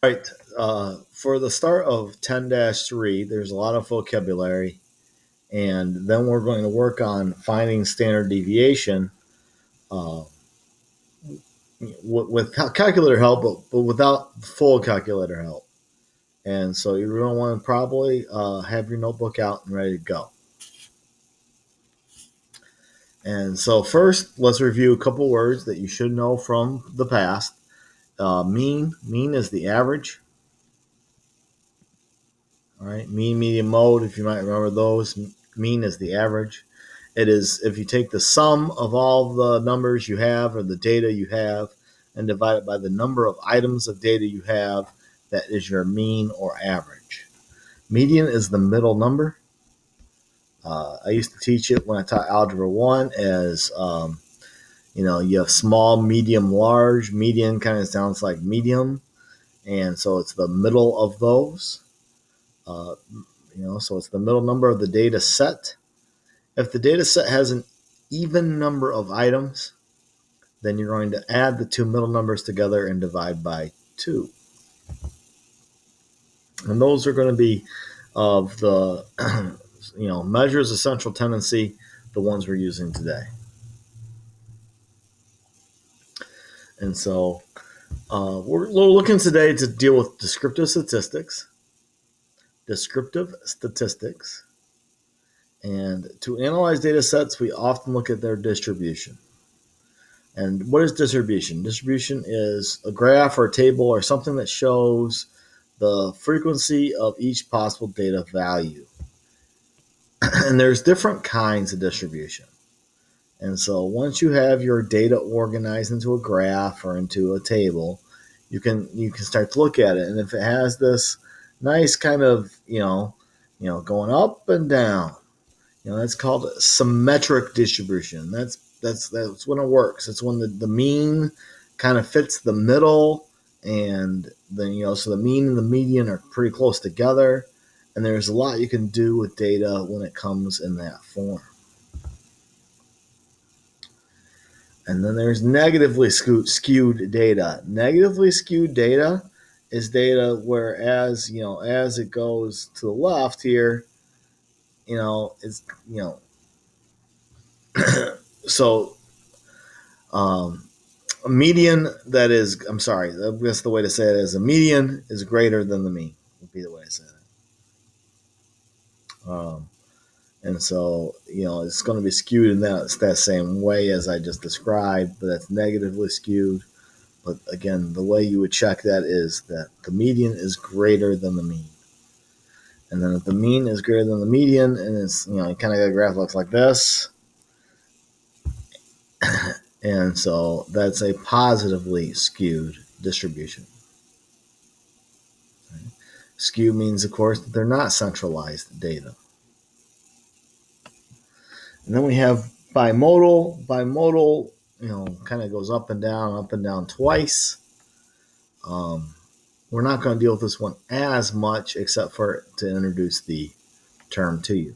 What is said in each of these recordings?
All right. For the start of 10-3, there's a lot of vocabulary, and then we're going to work on finding standard deviation uh, with calculator help, but without full calculator help. And so you're going to want to probably have your notebook out and ready to go. And so first, let's review a couple words that you should know from the past. Mean is the average. All right, mean, median, mode. If you might remember those, mean is the average. It is if you take the sum of all the numbers you have or the data you have and divide it by the number of items of data you have, that is your mean or average. Median is the middle number. I used to teach it when I taught Algebra 1 as, you have small, medium, large. Median kind of sounds like medium. And so it's the middle of those. Uh, so it's the middle number of the data set. If the data set has an even number of items, then you're going to add the two middle numbers together and divide by 2. And those are going to be of the measures of central tendency, the ones we're using today. And so we're looking today to deal with descriptive statistics. And to analyze data sets, we often look at their distribution. And what is distribution? Distribution is a graph or a table or something that shows the frequency of each possible data value. And there's different kinds of distribution. And so once you have your data organized into a graph or into a table, you can start to look at it. And if it has this nice kind of, going up and down, that's called symmetric distribution. That's when it works. It's when the mean kind of fits the middle, and then so the mean and the median are pretty close together. And there's a lot you can do with data when it comes in that form. And then there's negatively skewed data. Negatively skewed data is data where as it goes to the left here, it's so a median that is, I'm sorry, that's the way to say it is a median is greater than the mean, would be the way to say it. And so, it's going to be skewed in that same way as I just described, but that's negatively skewed. But again, the way you would check that is that the median is greater than the mean. And then if the mean is greater than the median, and it's, you kind of got a graph that looks like this. And so that's a positively skewed distribution. Skew means, of course, that they're not centralized data. And then we have bimodal. Bimodal, kind of goes up and down twice. We're not going to deal with this one as much, except for to introduce the term to you.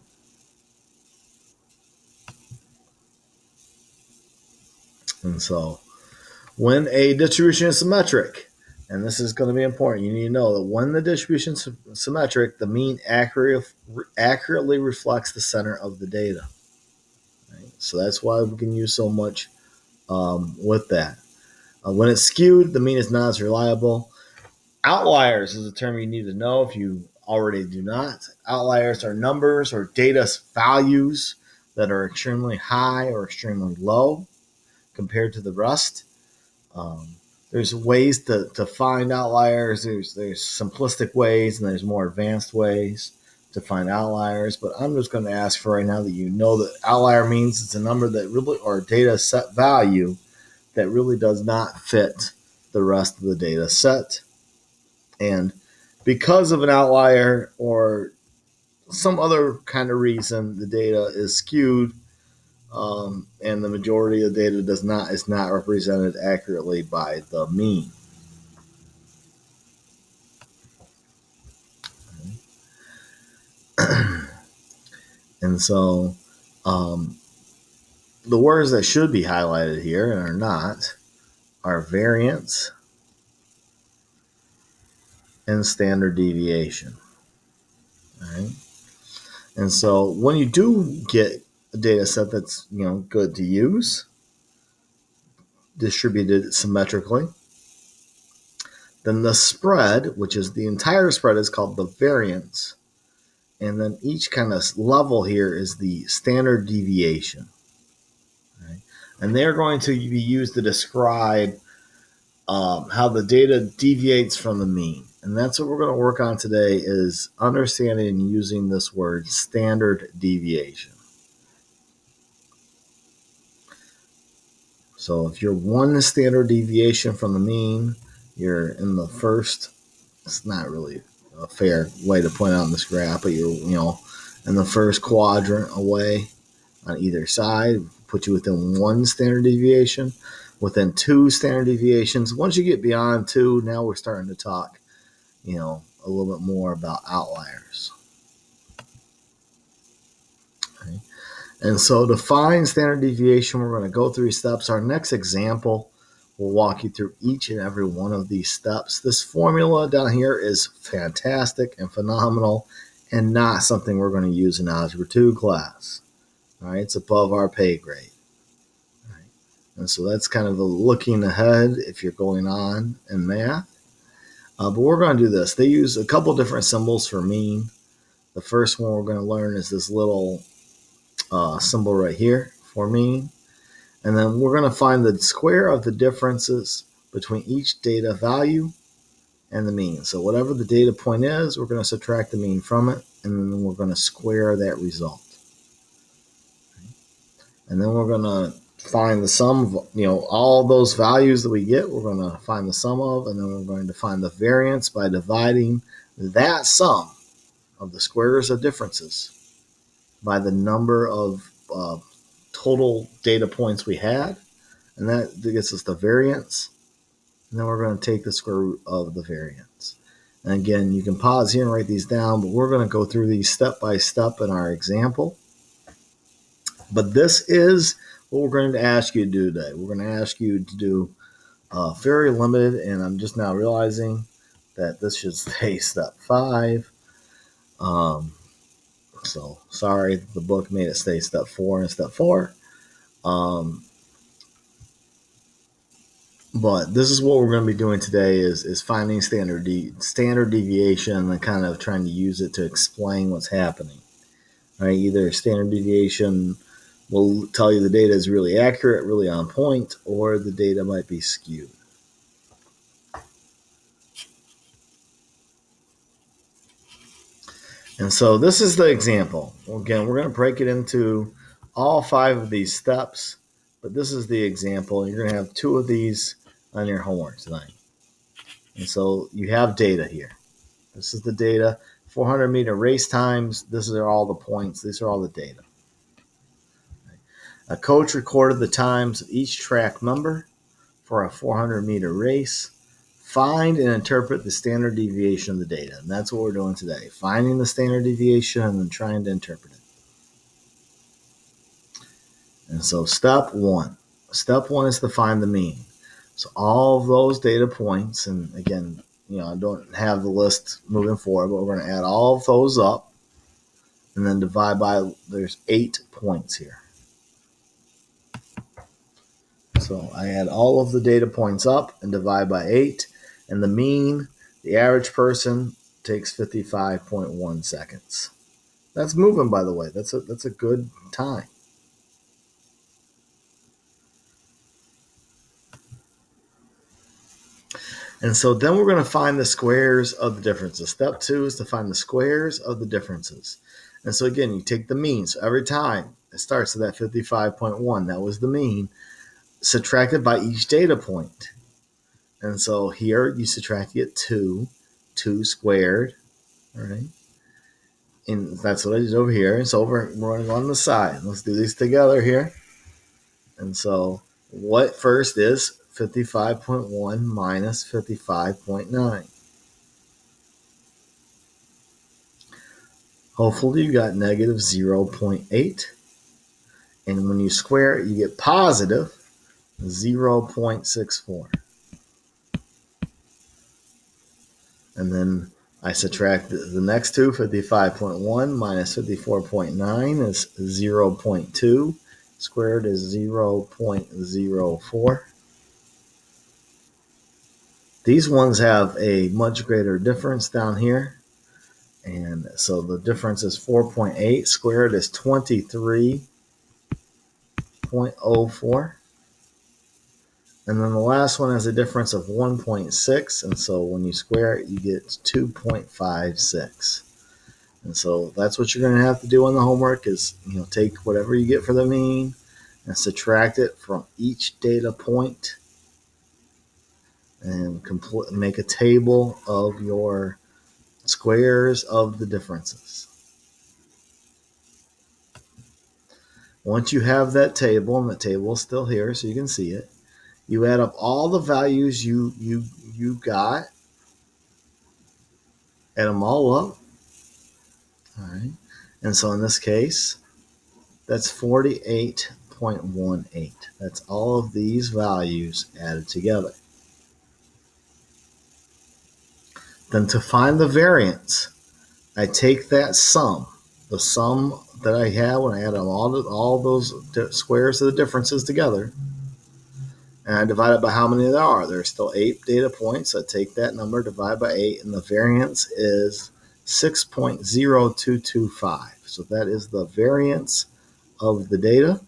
And so when a distribution is symmetric, and this is going to be important, you need to know that when the distribution is symmetric, the mean accurately reflects the center of the data. Right? So that's why we can use so much with that. When it's skewed, the mean is not as reliable. Outliers is a term you need to know if you already do not. Outliers are numbers or data values that are extremely high or extremely low compared to the rest. There's ways to find outliers. There's simplistic ways and there's more advanced ways to find outliers. But I'm just going to ask for right now that you know that outlier means it's a number that really, or data set value that really does not fit the rest of the data set. And because of an outlier or some other kind of reason, the data is skewed, and the majority of the data is not represented accurately by the mean. And so the words that should be highlighted here and are not are variance and standard deviation. All right. And so when you do get a data set that's good to use, distributed symmetrically, then the spread, which is the entire spread, is called the variance. And then each kind of level here is the standard deviation. Right? And they're going to be used to describe how the data deviates from the mean. And that's what we're going to work on today, is understanding and using this word standard deviation. So if you're one standard deviation from the mean, you're in the first, it's not really a fair way to point out in this graph, but you're, in the first quadrant away on either side, put you within one standard deviation, within two standard deviations. Once you get beyond two, now we're starting to talk, a little bit more about outliers. Okay. And so to find standard deviation, we're going to go through steps. Our next example will walk you through each and every one of these steps. This formula down here is fantastic and phenomenal and not something we're going to use in Algebra 2 class. All right, it's above our pay grade. All right. And so that's kind of a looking ahead if you're going on in math. But we're going to do this. They use a couple different symbols for mean. The first one we're going to learn is this little symbol right here for mean. And then we're going to find the square of the differences between each data value and the mean. So whatever the data point is, we're going to subtract the mean from it, and then we're going to square that result. And then we're going to find the sum of, all those values that we get, we're going to find the sum of, and then we're going to find the variance by dividing that sum of the squares of differences by the number of total data points we had, and that gets us the variance. And then we're going to take the square root of the variance. And again, you can pause here and write these down, but we're going to go through these step by step in our example. But this is what we're going to ask you to do today. We're going to ask you to do very limited, and I'm just now realizing that this should stay step 5. So sorry, the book made it stay step 4 and step 4. But this is what we're going to be doing today is finding standard deviation and kind of trying to use it to explain what's happening. Right? Either standard deviation will tell you the data is really accurate, really on point, or the data might be skewed. And so this is the example. Again, we're going to break it into all 5 of these steps, but this is the example. You're going to have 2 of these on your homework tonight. And so you have data here. This is the data. 400-meter race times. This are all the points. These are all the data. A coach recorded the times of each track member for a 400-meter race. Find and interpret the standard deviation of the data. And that's what we're doing today. Finding the standard deviation and then trying to interpret it. And so step 1. Step 1 is to find the mean. So all of those data points, and again, I don't have the list moving forward, but we're going to add all of those up and then divide by, there's 8 points here. So I add all of the data points up and divide by 8. And the mean, the average person takes 55.1 seconds. That's moving, by the way. That's a good time. And so then we're going to find the squares of the differences. Step 2 is to find the squares of the differences. And so again, you take the mean. So every time it starts at that 55.1, that was the mean, subtracted by each data point. And so here you subtract it 2 squared, all right? And that's what I did over here. It's over, we're going to go on the side. Let's do these together here. And so what first is 55.1 minus 55.9? Hopefully you got negative 0.8. And when you square it, you get positive 0.64. And then I subtract the next two. 55.1 minus 54.9 is 0.2. Squared is 0.04. These ones have a much greater difference down here. And so the difference is 4.8. Squared is 23.04. And then the last one has a difference of 1.6. And so when you square it, you get 2.56. And so that's what you're going to have to do on the homework is, take whatever you get for the mean and subtract it from each data point and make a table of your squares of the differences. Once you have that table, and the table is still here so you can see it, you add up all the values you got, add them all up. All right. And so in this case, that's 48.18. That's all of these values added together. Then to find the variance, I take that sum, the sum that I had when I added all those squares of the differences together, and I divide it by how many there are. There's still 8 data points. So I take that number, divide by 8, and the variance is 6.0225. So that is the variance of the data.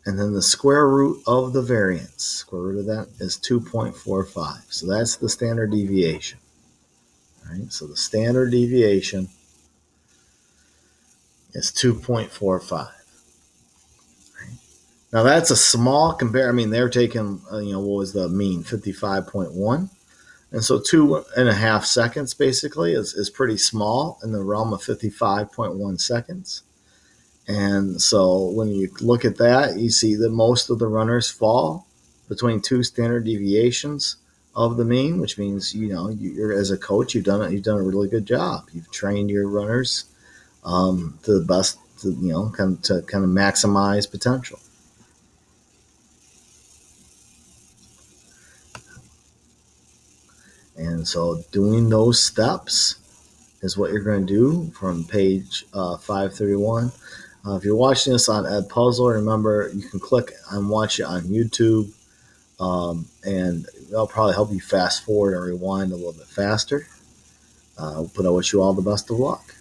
And then the square root of the variance, square root of that is 2.45. So that's the standard deviation. All right, so the standard deviation is 2.45. Right? Now that's a small compare. I mean, they're taking, what was the mean? 55.1. And so 2.5 seconds basically is pretty small in the realm of 55.1 seconds. And so when you look at that, you see that most of the runners fall between 2 standard deviations of the mean, which means you're as a coach you've done a really good job. You've trained your runners to the best, to kind of maximize potential. And so doing those steps is what you're going to do from page 531. If you're watching this on Edpuzzle, remember you can click and watch it on YouTube, and that'll probably help you fast forward and rewind a little bit faster. But I wish you all the best of luck.